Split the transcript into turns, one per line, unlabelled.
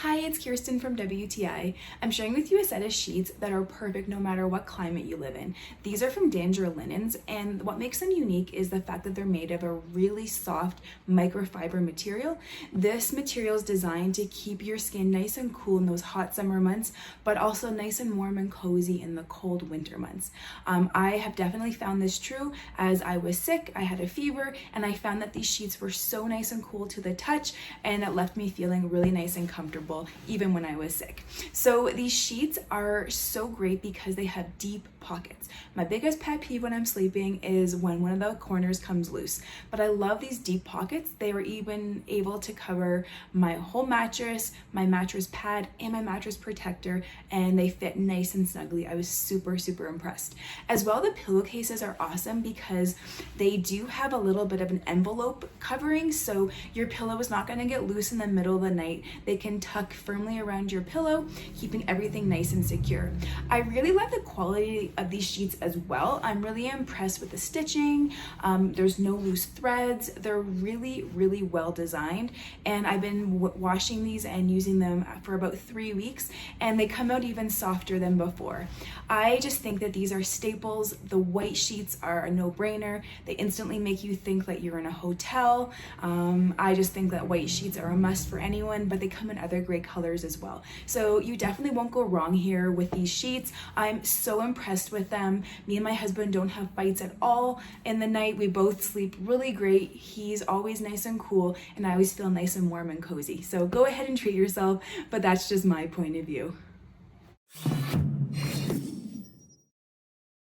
Hi, it's Kirsten from WTI. I'm sharing with you a set of sheets that are perfect no matter what climate you live in. These are from Danjor linens, and what makes them unique is the fact that they're made of a really soft microfiber material. This material is designed to keep your skin nice and cool in those hot summer months, but also nice and warm and cozy in the cold winter months. I have definitely found this true as I was sick, I had a fever, and I found that these sheets were so nice and cool to the touch, and it left me feeling really nice and comfortable even when I was sick. So these sheets are so great because they have deep pockets. My biggest pet peeve when I'm sleeping is when one of the corners comes loose, but I love these deep pockets. They were even able to cover my whole mattress, my mattress pad, and my mattress protector, and they fit nice and snugly. I was super impressed. As well, the pillowcases are awesome because they do have a little bit of an envelope covering, so your pillow is not going to get loose in the middle of the night. They can tuck firmly around your pillow, keeping everything nice and secure. I really love the quality of these sheets as well. I'm really impressed with the stitching. There's no loose threads. They're really well designed, and I've been washing these and using them for about 3 weeks, and they come out even softer than before. I just think that these are staples. The white sheets are a no-brainer. They instantly make you think that you're in a hotel. I just think that white sheets are a must for anyone, but they come in other great colors as well. So you definitely won't go wrong here with these sheets. I'm so impressed with them. Me and my husband don't have fights at all in the night. We both sleep really great. He's always nice and cool, and I always feel nice and warm and cozy. So go ahead and treat yourself, but that's just my point of view.